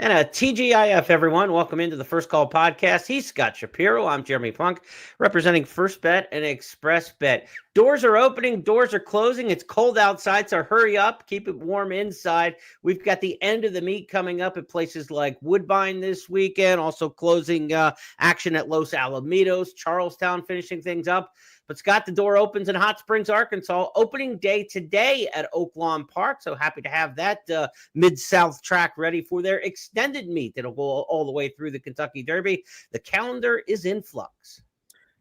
And a TGIF, everyone. Welcome into the First Call podcast. He's Scott Shapiro. I'm Jeremy Plonk, representing First Bet and Express Bet. Doors are opening, doors are closing. It's cold outside, so hurry up. Keep it warm inside. We've got the end of the meet coming up at places like Woodbine this weekend, also closing action at Los Alamitos, Charlestown finishing things up. But Scott, the door opens in Hot Springs, Arkansas. Opening day today at Oaklawn Park. So happy to have that Mid-South track ready for their extended meet that'll go all the way through the Kentucky Derby. The calendar is in flux.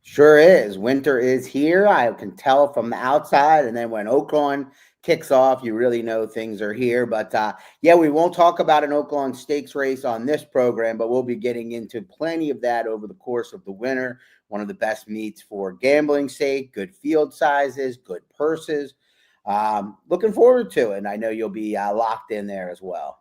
Sure is. Winter is here. I can tell from the outside. And then when Oaklawn kicks off, you really know things are here. But yeah, we won't talk about an Oaklawn Stakes race on this program, but we'll be getting into plenty of that over the course of the winter. One of the best meets for gambling sake, good field sizes, good purses. Looking forward to it. And I know you'll be locked in there as well.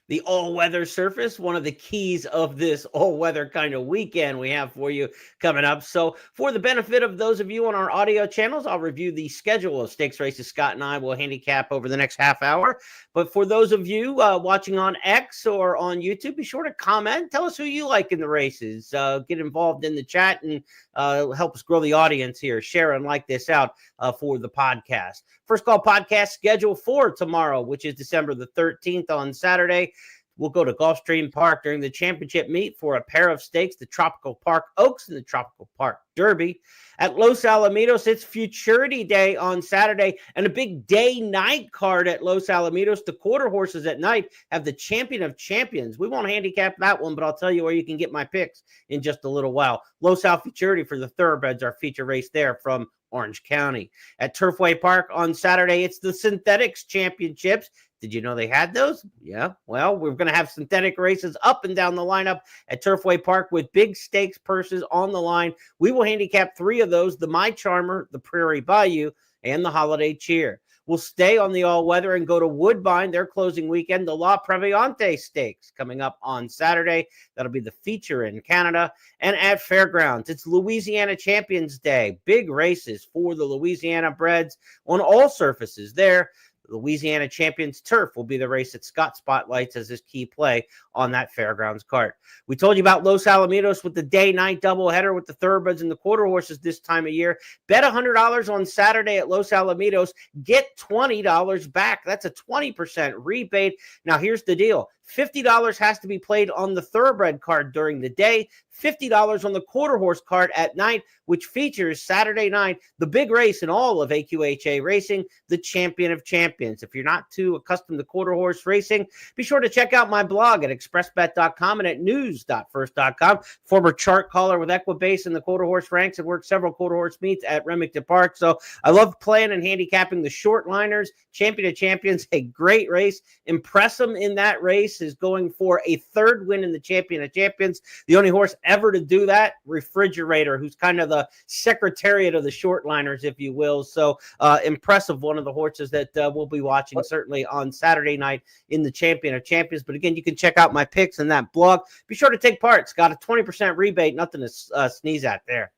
The all-weather surface, one of the keys of this all-weather kind of weekend we have for you coming up. So for the benefit of those of you on our audio channels, I'll review the schedule of stakes races Scott and I will handicap over the next half hour. But for those of you watching on X or on YouTube, be sure to comment. Tell us who you like in the races. Get involved in the chat and help us grow the audience here. Share and like this out for the podcast. First Call podcast schedule for tomorrow, which is December the 13th on Saturday. We'll go to Gulfstream Park during the championship meet for a pair of stakes, the Tropical Park Oaks and the Tropical Park Derby. At Los Alamitos, it's Futurity Day on Saturday and a big day-night card at Los Alamitos. The quarter horses at night have the Champion of Champions. We won't handicap that one, but I'll tell you where you can get my picks in just a little while. Los Al Futurity for the thoroughbreds, our feature race there from Orange County. At Turfway Park on Saturday, it's the Synthetics Championships. Did you know they had those? Yeah. Well, we're going to have synthetic races up and down the lineup at Turfway Park with big stakes purses on the line. We will handicap three of those, the My Charmer, the Prairie Bayou, and the Holiday Cheer. We'll stay on the all-weather and go to Woodbine, their closing weekend, the La Previante Stakes coming up on Saturday. That'll be the feature in Canada. And at Fairgrounds, it's Louisiana Champions Day. Big races for the Louisiana breds on all surfaces there. Louisiana Champions Turf will be the race that Scott spotlights as his key play on that Fairgrounds card. We told you about Los Alamitos with the day-night doubleheader with the thoroughbreds and the quarter horses this time of year. Bet $100 on Saturday at Los Alamitos. Get $20 back. That's a 20% rebate. Now, here's the deal. $50 has to be played on the thoroughbred card during the day, $50 on the quarter horse card at night, which features Saturday night, the big race in all of AQHA racing, the Champion of Champions. If you're not too accustomed to quarter horse racing, be sure to check out my blog at expressbet.com and at news.first.com. Former chart caller with Equibase in the quarter horse ranks and worked several quarter horse meets at Remington Park. So I love playing and handicapping the short liners. Champion of Champions, a great race. Impress them in that race. Is going for a third win in the Champion of Champions. The only horse ever to do that, Refrigerator, who's kind of the secretariat of the short liners, if you will. So impressive, one of the horses that we'll be watching certainly on Saturday night in the Champion of Champions. But again, you can check out my picks in that blog. Be sure to take part. It's got a 20% rebate, nothing to sneeze at there.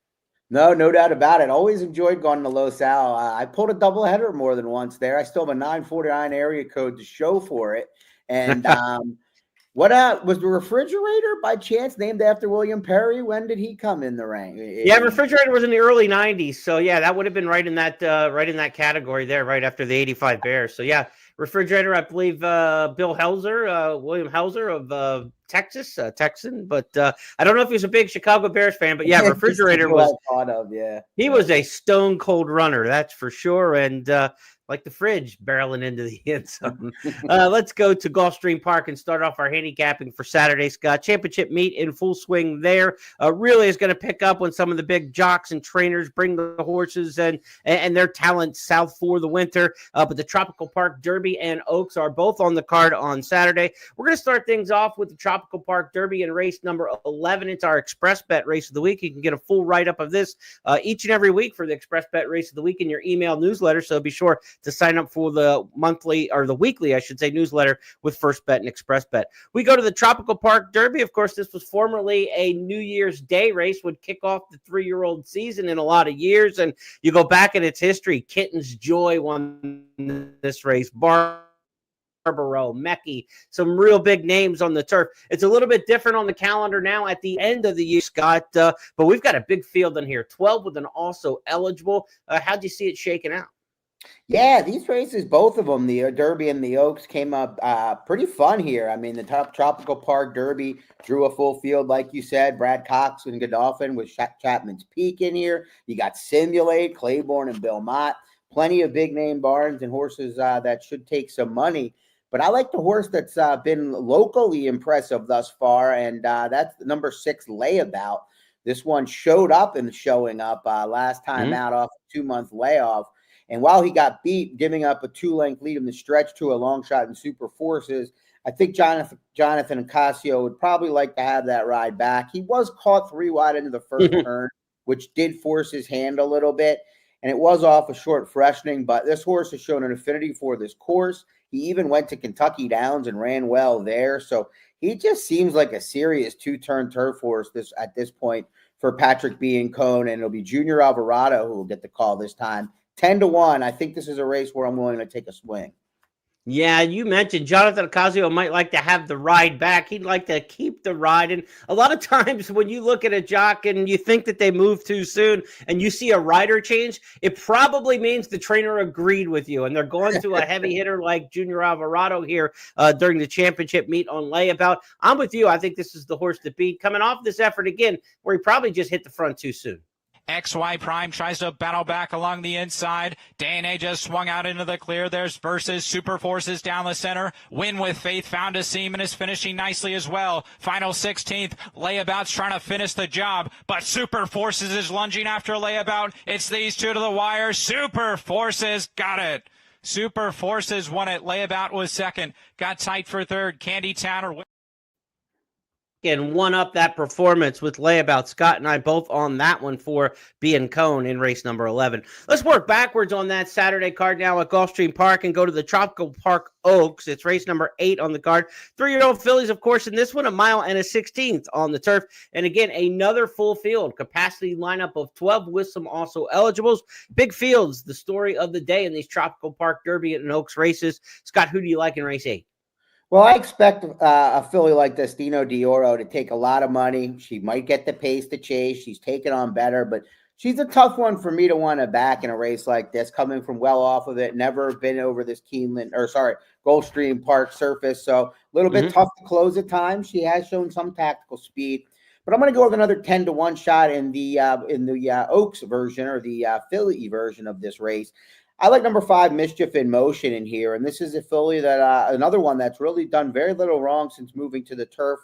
No doubt about it. Always enjoyed going to Los Al. I pulled a doubleheader more than once there. I still have a 949 area code to show for it. And what was the Refrigerator by chance named after William Perry? When did he come in the rank? Yeah, Refrigerator was in the early 90s. So yeah, that would have been right in that category there, right after the 85 Bears. So yeah, Refrigerator, I believe Bill Helzer, William Helzer of Texas, Texan, but I don't know if he was a big Chicago Bears fan, but yeah, Refrigerator was he was a stone cold runner, that's for sure. And like the fridge barreling into the end zone. Let's go to Gulfstream Park and start off our handicapping for Saturday, Scott. Championship meet in full swing there. Really is going to pick up when some of the big jocks and trainers bring the horses and their talent south for the winter. But the Tropical Park Derby and Oaks are both on the card on Saturday. We're going to start things off with the Tropical Park Derby in race number 11. It's our Express Bet race of the week. You can get a full write-up of this each and every week for the Express Bet race of the week in your email newsletter. So be sure to sign up for the monthly or the weekly, I should say, newsletter with First Bet and Express Bet. We go to the Tropical Park Derby. Of course, this was formerly a New Year's Day race, would kick off the 3-year-old season in a lot of years. And you go back in its history, Kitten's Joy won this race. Barley Scarborough, Meckie, some real big names on the turf. It's a little bit different on the calendar now at the end of the year, Scott, but we've got a big field in here, 12 with an also eligible. How'd you see it shaking out? Yeah, these races, both of them, the Derby and the Oaks, came up pretty fun here. I mean, the top Tropical Park Derby drew a full field, like you said. Brad Cox and Godolphin with Chapman's Peak in here. You got Simulate, Claiborne, and Bill Mott. Plenty of big name barns and horses that should take some money. But I like the horse that's been locally impressive thus far, and that's the number 6 Layabout. This one showed up in showing up last time out off a 2-month layoff. And while he got beat, giving up a 2-length lead in the stretch to a long shot in Super Forces, I think Jonathan Ocasio would probably like to have that ride back. He was caught 3 wide into the first turn, which did force his hand a little bit. And it was off a short freshening, but this horse has shown an affinity for this course. He even went to Kentucky Downs and ran well there. So he just seems like a serious 2-turn turf horse at this point for Patrick B. and Cone. And it'll be Junior Alvarado who will get the call this time. 10-1. I think this is a race where I'm willing to take a swing. Yeah, you mentioned Jonathan Ocasio might like to have the ride back. He'd like to keep the ride. And a lot of times when you look at a jock and you think that they move too soon and you see a rider change, it probably means the trainer agreed with you. And they're going to a heavy hitter like Junior Alvarado here during the championship meet on Layabout. I'm with you. I think this is the horse to beat. Coming off this effort again, where he probably just hit the front too soon. XY Prime tries to battle back along the inside. Dana just swung out into the clear. There's Versus. Super Forces down the center. Win with Faith found a seam and is finishing nicely as well. Final 16th. Layabout's trying to finish the job, but Super Forces is lunging after Layabout. It's these two to the wire. Super Forces got it. Super Forces won it. Layabout was second. Got tight for third. Candy Towner and one up that performance with Layabout. Scott and I both on that one for B and Cone in race number 11. Let's work backwards on that Saturday card now at Gulfstream Park and go to the Tropical Park Oaks. It's race number 8 on the card. 3-year-old fillies, of course, in this one, 1 mile and a 16th on the turf. And again, another full field capacity lineup of 12 with some also eligibles. Big fields, the story of the day in these Tropical Park Derby and Oaks races. Scott, who do you like in race 8? Well, I expect a filly like Destino D'Oro to take a lot of money. She might get the pace to chase. She's taken on better, but she's a tough one for me to want to back in a race like this, coming from well off of it, never been over this Gulfstream Park surface. So a little bit tough to close at times. She has shown some tactical speed, but I'm going to go with another 10-1 shot in the Oaks version or the filly version of this race. I like number 5, Mischief in Motion in here. And this is a filly that another one that's really done very little wrong since moving to the turf.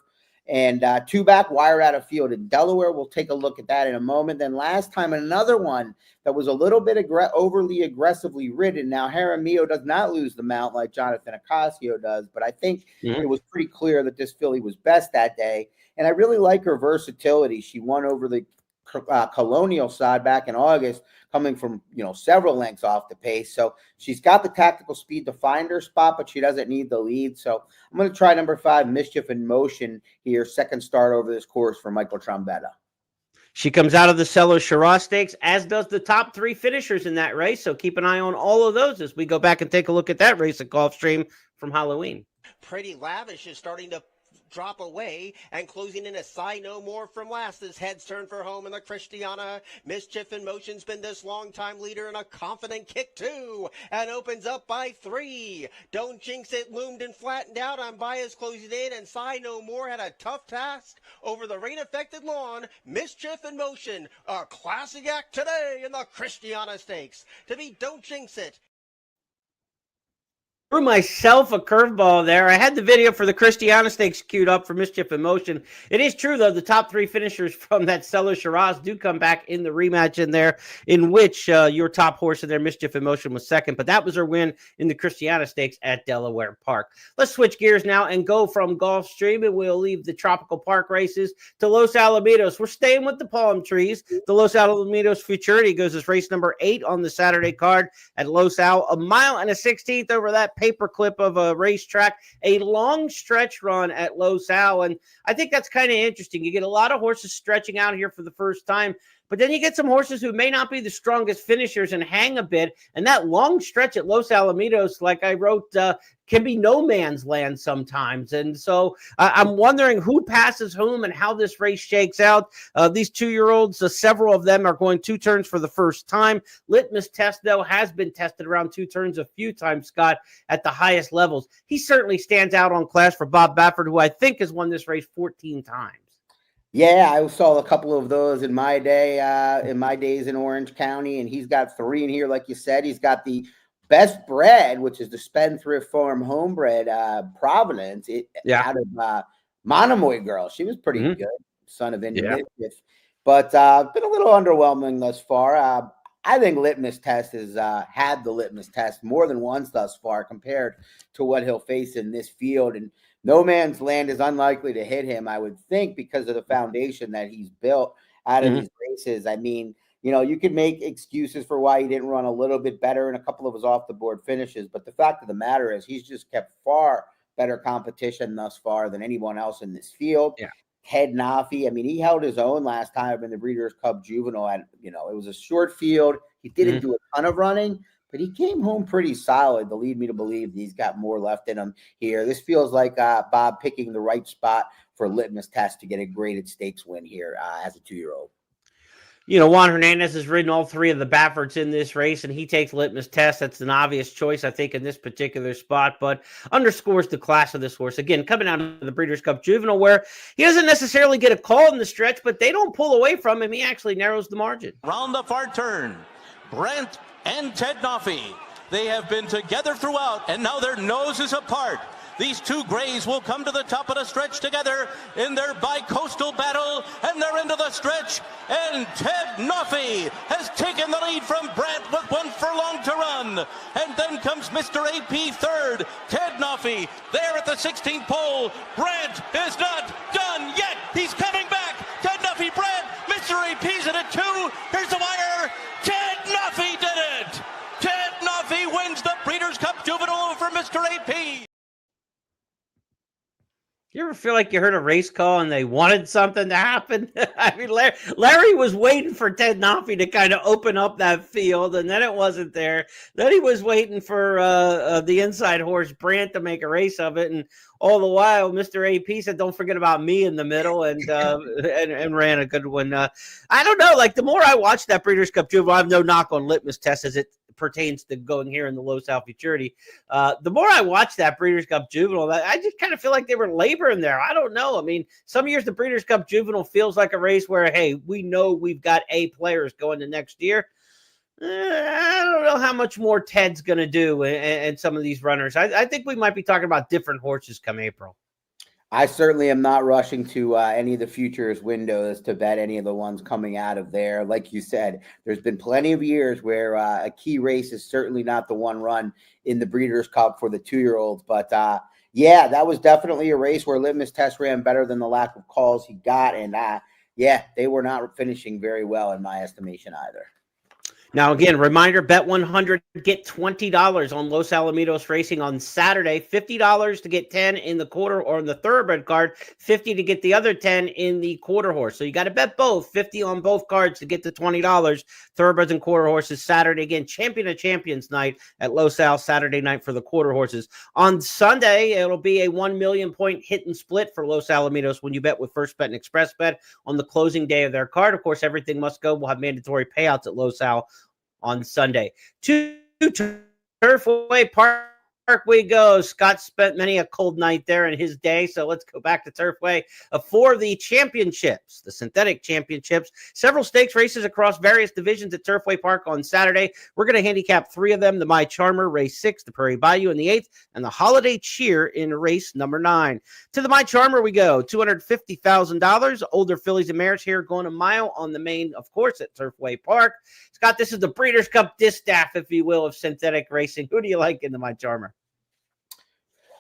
And 2 back wired out of field in Delaware. We'll take a look at that in a moment. Then last time, another one that was a little bit overly aggressively ridden. Now, Jaramillo does not lose the mount like Jonathan Ocasio does, but I think it was pretty clear that this filly was best that day. And I really like her versatility. She won over the Colonial side back in August, coming from several lengths off the pace. So she's got the tactical speed to find her spot, but she doesn't need the lead. So I'm going to try number 5, Mischief in Motion here, second start over this course for Michael Trombetta. She comes out of the Cello Shiraz Stakes, as does the top 3 finishers in that race. So keep an eye on all of those as we go back and take a look at that race at Gulfstream from Halloween. Pretty Lavish is starting to drop away and closing in a Sigh No More from last as heads turn for home in the Christiana. Mischief in Motion's been this long time leader and a confident kick too and opens up by 3. Don't Jinx It loomed and flattened out on Bias closing in, and Sigh No More had a tough task over the rain affected lawn. Mischief in Motion, a classic act today in the Christiana Stakes to beat Don't Jinx It. Threw myself a curveball there. I had the video for the Christiana Stakes queued up for Mischief in Motion. It is true, though, the top 3 finishers from that Cello Shiraz do come back in the rematch in there, in which your top horse in there, Mischief in Motion, was second. But that was her win in the Christiana Stakes at Delaware Park. Let's switch gears now and go from Gulfstream, and we'll leave the Tropical Park races to Los Alamitos. We're staying with the palm trees. The Los Alamitos Futurity goes as race number 8 on the Saturday card at Los Al. 1 mile and a 16th over that paperclip of a racetrack, a long stretch run at Los Al. And I think that's kind of interesting. You get a lot of horses stretching out here for the first time. But then you get some horses who may not be the strongest finishers and hang a bit. And that long stretch at Los Alamitos, like I wrote, can be no man's land sometimes. And so I'm wondering who passes whom and how this race shakes out. These 2-year-olds, several of them are going 2 turns for the first time. Litmus Test, though, has been tested around 2 turns a few times, Scott, at the highest levels. He certainly stands out on class for Bob Baffert, who I think has won this race 14 times. Yeah, I saw a couple of those in my day, in my days in Orange County, and he's got 3 in here, like you said. He's got the best bred, which is the Spendthrift Farm homebred, Providence, out of Monomoy Girl. She was pretty good, son of Indian Mischief, but been a little underwhelming thus far. I think Litmus Test has had the Litmus Test more than once thus far compared to what he'll face in this field, and no man's land is unlikely to hit him, I would think, because of the foundation that he's built out of these races. I mean, you know, you could make excuses for why he didn't run a little bit better in a couple of his off-the-board finishes, but the fact of the matter is he's just kept far better competition thus far than anyone else in this field. Yeah. Ted Naffy, I mean, he held his own last time in the Breeders' Cup Juvenile. And, you know, it was a short field. He didn't do a ton of running, but he came home pretty solid to lead me to believe he's got more left in him here. This feels like Bob picking the right spot for Litmus Test to get a graded stakes win here as a 2-year-old. You know, Juan Hernandez has ridden all 3 of the Bafferts in this race, and he takes Litmus Test. That's an obvious choice, I think, in this particular spot, but underscores the class of this horse. Again, coming out of the Breeders' Cup Juvenile, where he doesn't necessarily get a call in the stretch, but they don't pull away from him. He actually narrows the margin. Round the far turn, Brent and Ted Naffy. They have been together throughout, and now their noses apart. These 2 grays will come to the top of the stretch together in their bi-coastal battle, and they're into the stretch, and Ted Naffy has taken the lead from Brant with 1 furlong to run, and then comes Mr. AP third. Ted Naffy there at the 16th pole. Brant is not done yet. He's coming back. Ted Naffy, Brant, Mr. AP's at a 2. Here's the wire. Ted Naffy did it. Ted Naffy wins the Breeders' Cup Juvenile over Mr. AP. You ever feel like you heard a race call and they wanted something to happen? I mean, Larry was waiting for Ted Naffy to kind of open up that field, and then it wasn't there. Then he was waiting for the inside horse Brant to make a race of it, and all the while, Mr. AP said, "Don't forget about me" in the middle, and ran a good one. I don't know. Like, the more I watch that Breeders' Cup Juvenile, I have no knock on Litmus Test as it pertains to going here in the Los Al Futurity. The more I watch that Breeders' Cup Juvenile, I just kind of feel like they were laboring there. I don't know. I mean, some years the Breeders' Cup Juvenile feels like a race where, hey, we know we've got A players going to next year. I don't know how much more Ted's going to do and some of these runners. I think we might be talking about different horses come April. I certainly am not rushing to any of the futures windows to bet any of the ones coming out of there. Like you said, there's been plenty of years where a key race is certainly not the one run in the Breeders' Cup for the 2-year-olds. But yeah, that was definitely a race where Litmus Test ran better than the lack of calls he got. And yeah, they were not finishing very well in my estimation either. Now, again, reminder, bet 100, get $20 on Los Alamitos Racing on Saturday, $50 to get 10 in the quarter or in the thoroughbred card, 50 to get the other 10 in the quarter horse. So you got to bet both, 50 on both cards to get the $20. Thoroughbreds and quarter horses Saturday. Again, Champion of Champions night at Los Al Saturday night for the quarter horses. On Sunday, it'll be a 1 million point hit and split for Los Alamitos when you bet with First Bet and Express Bet on the closing day of their card. Of course, everything must go. We'll have mandatory payouts at Los Al on Sunday. To Turfway Park we go. Scott spent many a cold night there in his day, so let's go back to Turfway for the championships, the synthetic championships. Several stakes races across various divisions at Turfway Park on Saturday. We're going to handicap 3 of them: the My Charmer, race 6, the Prairie Bayou in the 8th, and the Holiday Cheer in race number 9. To the My Charmer we go. $250,000. Older fillies and mares here going a mile on the main, of course, at Turfway Park. Scott, this is the Breeders' Cup distaff, if you will, of synthetic racing. Who do you like in the My Charmer?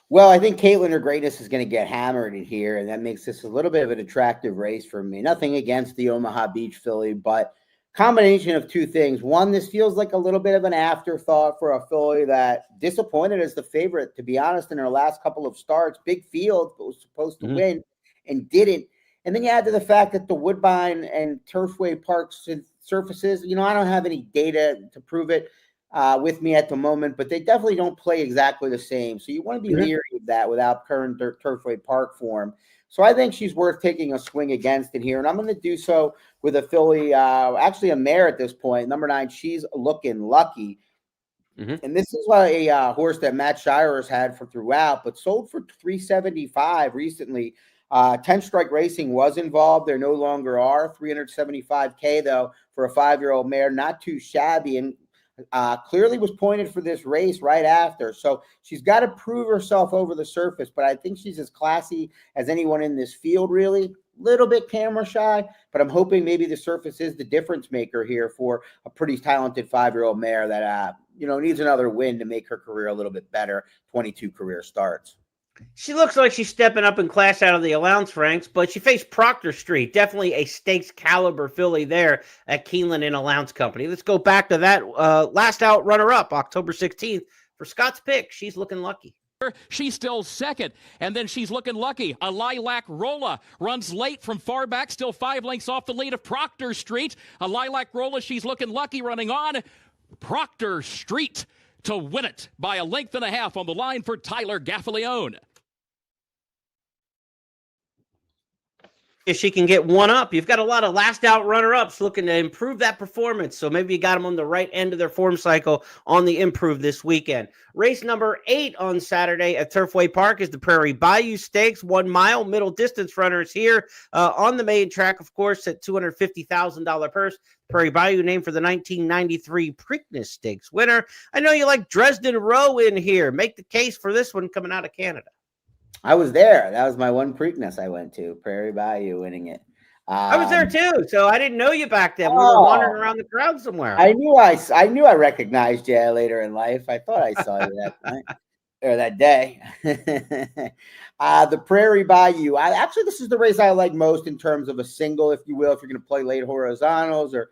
Well, I think Caitlin Her Greatness is going to get hammered in here, and that makes this a little bit of an attractive race for me. Nothing against the Omaha Beach filly, but combination of 2 things. One, this feels like a little bit of an afterthought for a filly that disappointed as the favorite, to be honest, in her last couple of starts. Big field, but was supposed to win and didn't. And then you add to the fact that the Woodbine and Turfway Parks surfaces, I don't have any data to prove it with me at the moment, but they definitely don't play exactly the same. So you want to be leery of that without current Turfway Park form. So I think she's worth taking a swing against it here. And I'm going to do so with a filly, actually a mare at this point, number 9. She's Looking Lucky. And this is a horse that Matt Shire has had for throughout, but sold for $375 recently. 10 Strike Racing was involved. There no longer are. $375K though for a 5-year-old mare, not too shabby, and clearly was pointed for this race right after. So she's got to prove herself over the surface, but I think she's as classy as anyone in this field, really. Little bit camera shy, but I'm hoping maybe the surface is the difference maker here for a pretty talented 5-year-old mare that needs another win to make her career a little bit better. 22 career starts. She looks like she's stepping up in class out of the allowance ranks, but she faced Proctor Street, definitely a stakes caliber filly there at Keeneland and Allowance Company. Let's go back to that last out runner-up, October 16th, for Scott's pick. She's Looking Lucky. She's still second, and then She's Looking Lucky. A Lilac Rolla runs late from far back, still 5 lengths off the lead of Proctor Street. A Lilac Rolla, She's Looking Lucky running on. Proctor Street to win it by a length and a half on the line for Tyler Gaffalione. If she can get one up, you've got a lot of last out runner-ups looking to improve that performance. So maybe you got them on the right end of their form cycle on the improve this weekend. Race number 8 on Saturday at Turfway Park is the Prairie Bayou Stakes. 1 mile middle distance runners here on the main track, of course, at $250,000 purse. Prairie Bayou named for the 1993 Preakness Stakes winner. I know you like Dresden Row in here. Make the case for this one coming out of Canada. I was there. That was my one Preakness I went to. Prairie Bayou winning it. I was there too, so I didn't know you back then. We were wandering around the crowd somewhere. I knew I recognized you later in life. I thought I saw you that night or that day. The Prairie Bayou. This is the race I like most in terms of a single, if you will, if you're going to play late horizontals or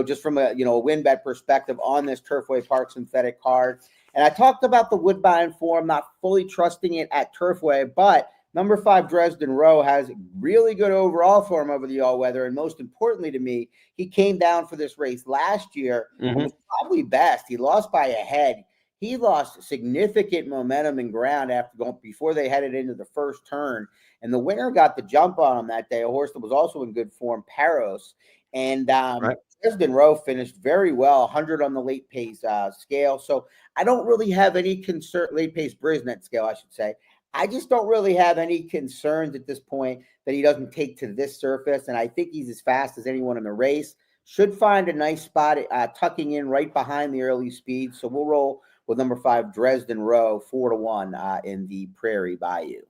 just from a win bet perspective on this Turfway Park synthetic card. And I talked about the Woodbine form, not fully trusting it at Turfway, but number 5 Dresden Row has really good overall form over the all-weather, and most importantly to me, he came down for this race last year and was probably best. He lost by a head. He lost significant momentum and ground before they headed into the first turn, and the winner got the jump on him that day, a horse that was also in good form, Paros. And Dresden Row finished very well, 100 on the late pace scale. So I don't really have any concern, late pace Brisnet scale, I should say. I just don't really have any concerns at this point that he doesn't take to this surface. And I think he's as fast as anyone in the race. Should find a nice spot tucking in right behind the early speed. So we'll roll with number 5 Dresden Row 4-1 in the Prairie Bayou.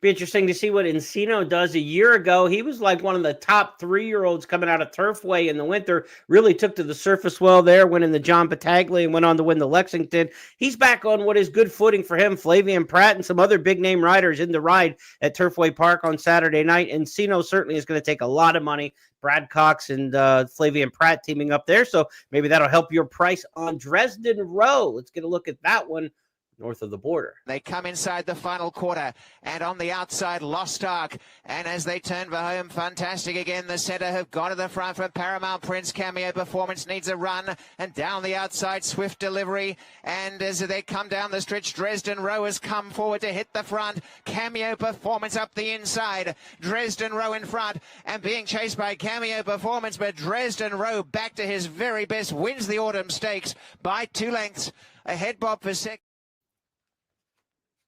Be interesting to see what Encino does. A year ago, he was like one of the top 3-year-olds coming out of Turfway in the winter. Really took to the surface well there, winning the John Battaglia and went on to win the Lexington. He's back on what is good footing for him. Flavian Pratt and some other big-name riders in the ride at Turfway Park on Saturday night. Encino certainly is going to take a lot of money. Brad Cox and Flavian Pratt teaming up there. So maybe that'll help your price on Dresden Row. Let's get a look at that one. North of the border. They come inside the final quarter, and on the outside, Lost Ark. And as they turn for home, Fantastic again. The center have gone to the front for Paramount Prince. Cameo Performance needs a run, and down the outside, Swift Delivery. And as they come down the stretch, Dresden Row has come forward to hit the front. Cameo Performance up the inside. Dresden Row in front, and being chased by Cameo Performance, but Dresden Row back to his very best, wins the Autumn Stakes by 2 lengths. Ahead Bob for second.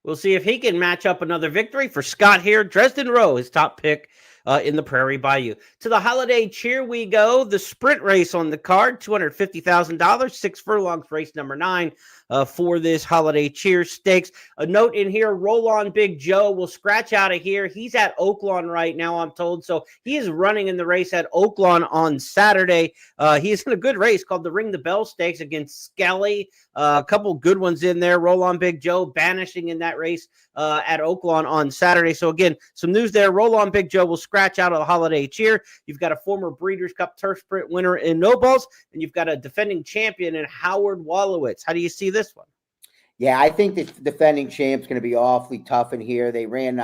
We'll see if he can match up another victory for Scott here. Dresden Row, his top pick in the Prairie Bayou. To the holiday cheer we go. The sprint race on the card, $250,000, 6 furlongs, race number 9 for this holiday cheer stakes. A note in here, Roll On Big Joe will scratch out of here. He's at Oaklawn right now, I'm told. So he is running in the race at Oaklawn on Saturday. He is in a good race called the Ring the Bell Stakes against Skelly. A couple good ones in there. Roll On Big Joe banishing in that race at Oaklawn on Saturday. So again, some news there. Roll On Big Joe will scratch out of the holiday cheer. You've got a former Breeders' Cup Turf Sprint winner in Nobles, and you've got a defending champion in Howard Wallowitz. How do you see this one? Yeah, I think the defending champ's going to be awfully tough in here. They ran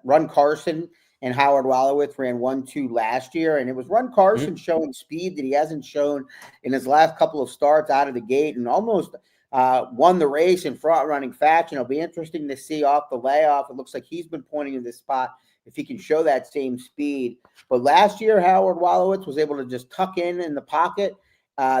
Run Carson and Howard Wolowitz ran 1-2 last year, and it was Run Carson showing speed that he hasn't shown in his last couple of starts out of the gate, and almost won the race in front running fashion. It'll be interesting to see off the layoff. It looks like he's been pointing to this spot if he can show that same speed. But last year, Howard Wolowitz was able to just tuck in the pocket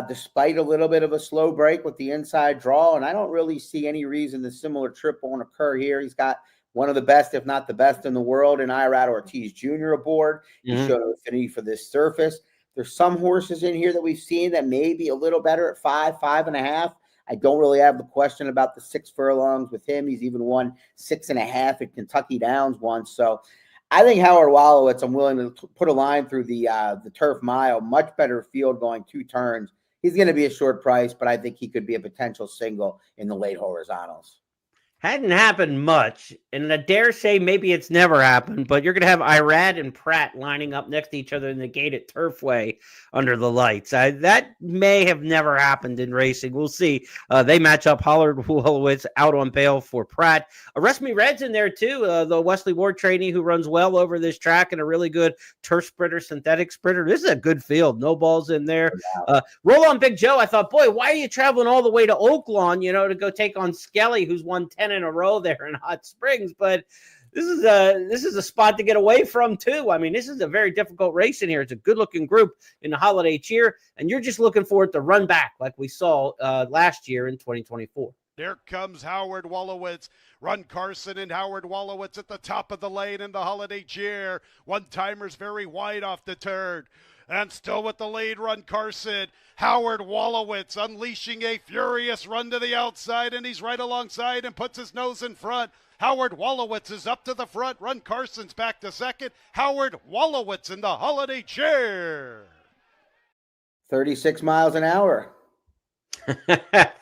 despite a little bit of a slow break with the inside draw, and I don't really see any reason the similar trip won't occur here. He's got one of the best, if not the best in the world, in Irad Ortiz Jr. aboard. He showed an affinity for this surface. There's some horses in here that we've seen that may be a little better at 5.5. I don't really have the question about the 6 furlongs with him. He's even won 6.5 at Kentucky Downs once. So I think Howard Wolowitz, I'm willing to put a line through the turf mile. Much better field going 2 turns. He's going to be a short price, but I think he could be a potential single in the late horizontals. Hadn't happened much, and I dare say maybe it's never happened, but you're going to have Irad and Pratt lining up next to each other in the gate at Turfway under the lights. That may have never happened in racing. We'll see. They match up. Howard Wolowitz out on bail for Pratt. Arrest Me Red's in there too, the Wesley Ward trainee who runs well over this track and a really good turf sprinter, synthetic sprinter. This is a good field. No balls in there. Roll on Big Joe. I thought, boy, why are you traveling all the way to Oaklawn, to go take on Skelly, who's won 10 in a row there in Hot Springs? But this is a spot to get away from too. I mean, this is a very difficult race in here. It's a good looking group in the holiday cheer, and you're just looking for it to run back like we saw last year in 2024. There comes Howard Wolowitz. Run Carson and Howard Wolowitz at the top of the lane in the holiday cheer. One-timers very wide off the turn. And still with the lead, Run Carson. Howard Wolowitz unleashing a furious run to the outside, and he's right alongside and puts his nose in front. Howard Wolowitz is up to the front. Run Carson's back to second. Howard Wolowitz in the holiday chair. 36 miles an hour.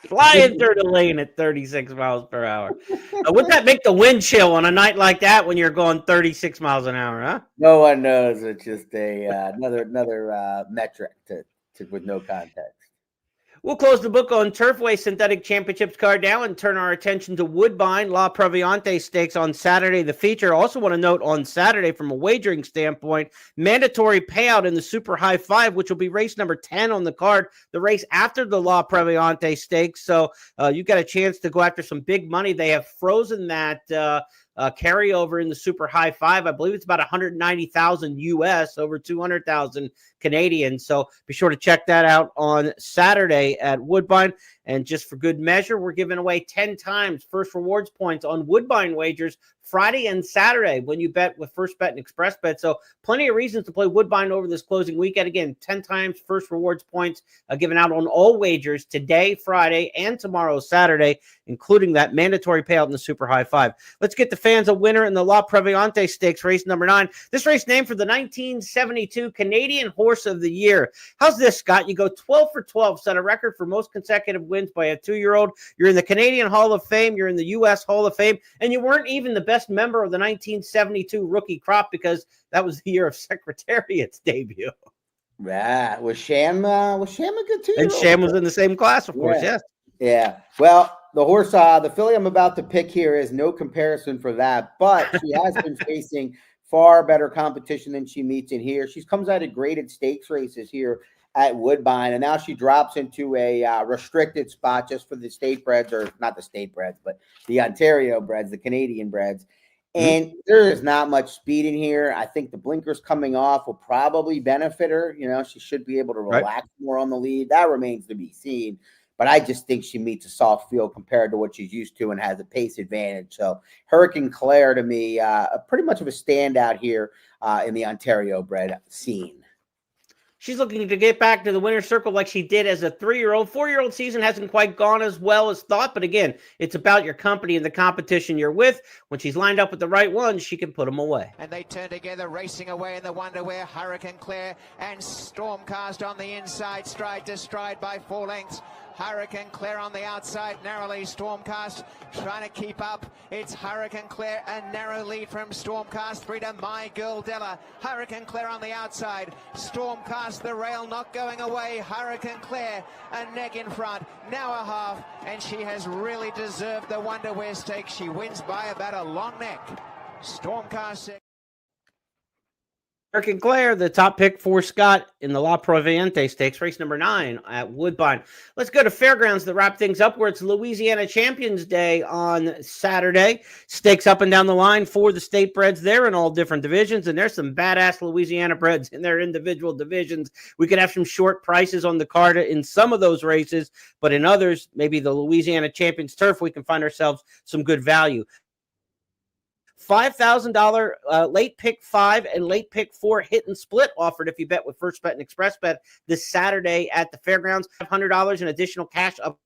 Flying through the lane at 36 miles per hour. Wouldn't that make the wind chill on a night like that when you're going 36 miles an hour, huh? No one knows. It's just another metric with no context. We'll close the book on Turfway Synthetic Championships card now and turn our attention to Woodbine La Previante Stakes on Saturday, the feature. I also want to note on Saturday, from a wagering standpoint, mandatory payout in the Super High Five, which will be race number 10 on the card, the race after the La Previante Stakes. So you got a chance to go after some big money. They have frozen that carryover in the Super High Five. I believe it's about 190,000 US, over 200,000 Canadian. So be sure to check that out on Saturday at Woodbine. And just for good measure, we're giving away 10 times first rewards points on Woodbine wagers Friday and Saturday when you bet with First Bet and Express Bet. So plenty of reasons to play Woodbine over this closing weekend. Again, 10 times first rewards points given out on all wagers today, Friday, and tomorrow, Saturday, including that mandatory payout in the Super High Five. Let's get the fans a winner in the La Previante Stakes, race number 9. This race named for the 1972 Canadian Horse of the Year. How's this, Scott? You go 12 for 12, set a record for most consecutive wins by a 2-year-old. You're in the Canadian Hall of Fame. You're in the U.S. Hall of Fame. And you weren't even the best member of the 1972 rookie crop because that was the year of Secretariat's debut. Yeah. Was Sham a good 2-year-old? And Sham was in the same class, of course, yes. Yeah. Well, the horse, the filly I'm about to pick here is no comparison for that, but she has been facing far better competition than she meets in here. She comes out of graded stakes races here at Woodbine, and now she drops into a restricted spot just for the state breds, or not the state breds, but the Ontario breds, the Canadian breds. And there is not much speed in here. I think the blinkers coming off will probably benefit her. She should be able to relax more on the lead. That remains to be seen. But I just think she meets a soft field compared to what she's used to and has a pace advantage. So Hurricane Claire, to me, pretty much of a standout here in the Ontario bred scene. She's looking to get back to the winner's circle like she did as a 3-year-old. 4-year-old season hasn't quite gone as well as thought, but again, it's about your company and the competition you're with. When she's lined up with the right ones, she can put them away. And they turn together, racing away in the Wonderwear. Hurricane Claire and Stormcast on the inside, stride to stride by 4 lengths. Hurricane Claire on the outside, narrowly. Stormcast trying to keep up. It's Hurricane Claire, a narrow lead from Stormcast, 3 to My Girl Della. Hurricane Claire on the outside. Stormcast, the rail not going away. Hurricane Claire, a neck in front, now a half, and she has really deserved the Wonderwear Stakes. She wins by about a long neck. Stormcast. Eric and Claire, the top pick for Scott in the La Proviente Stakes, race number 9 at Woodbine. Let's go to Fairgrounds to wrap things up, where it's Louisiana Champions Day on Saturday. Stakes up and down the line for the state breds. They're in all different divisions, and there's some badass Louisiana breds in their individual divisions. We could have some short prices on the card in some of those races, but in others, maybe the Louisiana Champions Turf, we can find ourselves some good value. $5,000 late pick 5 and late pick 4 hit and split offered if you bet with First Bet and Express Bet this Saturday at the Fairgrounds. $500 in additional cash up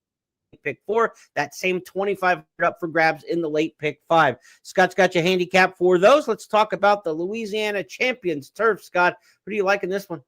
pick 4. That same $2,500 up for grabs in the late pick 5. Scott's got your handicap for those. Let's talk about the Louisiana Champions Turf. Scott, what do you like in this one?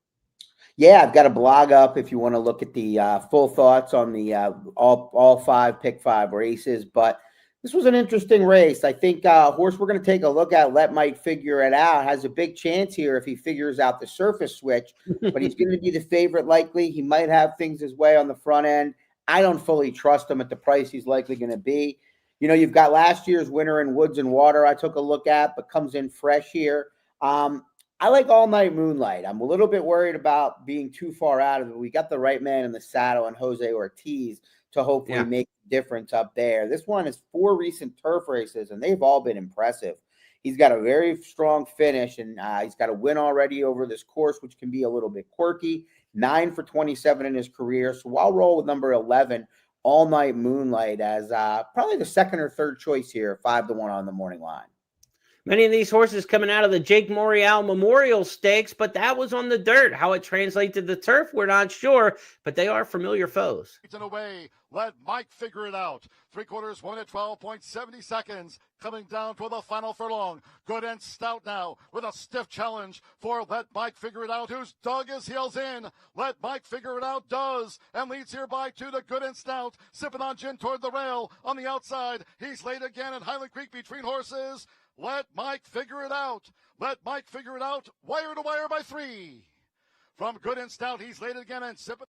Yeah, I've got a blog up if you want to look at the full thoughts on the all 5 pick 5 races, but this was an interesting race. I think horse we're going to take a look at, Let Mike Figure It Out, has a big chance here if he figures out the surface switch, but he's going to be the favorite likely. He might have things his way on the front end. I don't fully trust him at the price he's likely going to be. You know, you've got last year's winner in Woods and Water I took a look at, but comes in fresh here. I like All Night Moonlight. I'm a little bit worried about being too far out of it. We got the right man in the saddle and Jose Ortiz to hopefully make a difference up there. This one is 4 recent turf races, and they've all been impressive. He's got a very strong finish, and he's got a win already over this course, which can be a little bit quirky. 9 for 27 in his career. So I'll roll with number 11, All Night Moonlight, as probably the second or third choice here, 5-1 on the morning line. Many of these horses coming out of the Jake Morial Memorial Stakes, but that was on the dirt. How it translates to the turf, we're not sure, but they are familiar foes. And away, Let Mike Figure It Out. 3/4 won at 12.70 seconds. Coming down for the final furlong. Good and Stout now with a stiff challenge for Let Mike Figure It Out, who's dug his heels in. Let Mike Figure It Out does, and leads here by 2 to Good and Stout. Sipping on gin toward the rail on the outside. He's late again at Highland Creek between horses. Let Mike Figure It Out. Let Mike Figure It Out. Wire to wire by 3. From Good and Stout, he's late again and sipping.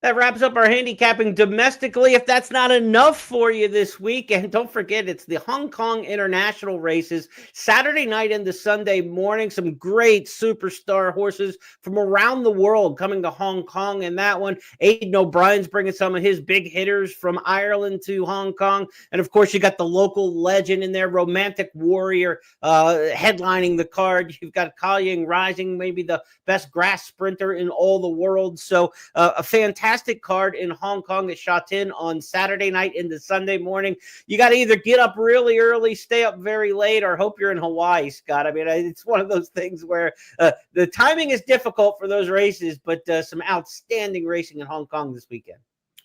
That wraps up our handicapping domestically. If that's not enough for you this week, and don't forget, it's the Hong Kong International races Saturday night into Sunday morning. Some great superstar horses from around the world coming to Hong Kong in that one. Aidan O'Brien's bringing some of his big hitters from Ireland to Hong Kong. And of course, you got the local legend in there, Romantic Warrior, headlining the card. You've got Kalying Rising, maybe the best grass sprinter in all the world. So a fantastic card in Hong Kong at Sha Tin on Saturday night into Sunday morning. You got to either get up really early, stay up very late, or hope you're in Hawaii, Scott. I mean, it's one of those things where the timing is difficult for those races, but some outstanding racing in Hong Kong this weekend.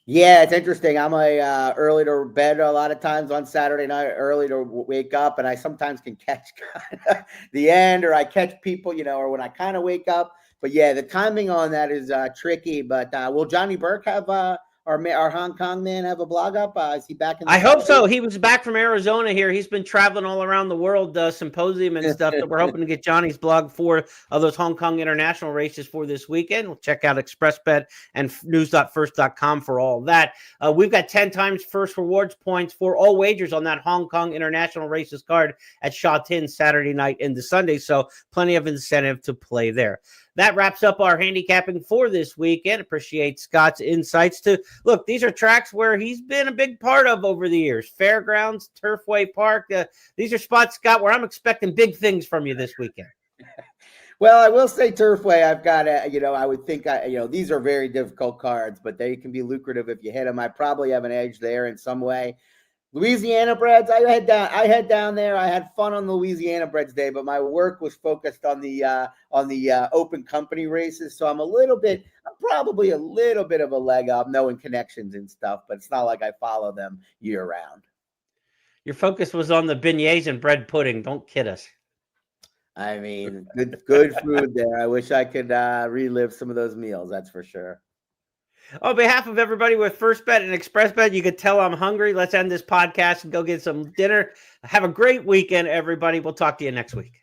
Yeah, it's interesting. I'm early to bed a lot of times on Saturday night, early to wake up, and I sometimes can catch the end, or I catch people, or when I kind of wake up. But yeah, the timing on that is tricky. But will Johnny Burke have our Hong Kong man have a blog up? Is he back in? I hope so. He was back from Arizona here. He's been traveling all around the world, symposium and stuff. That we're hoping to get Johnny's blog for those Hong Kong international races for this weekend. We'll check out ExpressBet and news.first.com for all that. We've got 10 times first rewards points for all wagers on that Hong Kong international races card at Sha Tin Saturday night into Sunday. So plenty of incentive to play there. That wraps up our handicapping for this weekend. Appreciate Scott's insights to look. These are tracks where he's been a big part of over the years. Fairgrounds, Turfway Park. These are spots, Scott, where I'm expecting big things from you this weekend. Well, I will say Turfway. I've got I would think these are very difficult cards, but they can be lucrative if you hit them. I probably have an edge there in some way. Louisiana Breds, I head down there. I had fun on the Louisiana Breds day, but my work was focused on the open company races. So I'm probably a little bit of a leg up, knowing connections and stuff, but it's not like I follow them year round. Your focus was on the beignets and bread pudding. Don't kid us. I mean, good food there. I wish I could relive some of those meals. That's for sure. On behalf of everybody with First Bet and Express Bet, you could tell I'm hungry. Let's end this podcast and go get some dinner. Have a great weekend, everybody. We'll talk to you next week.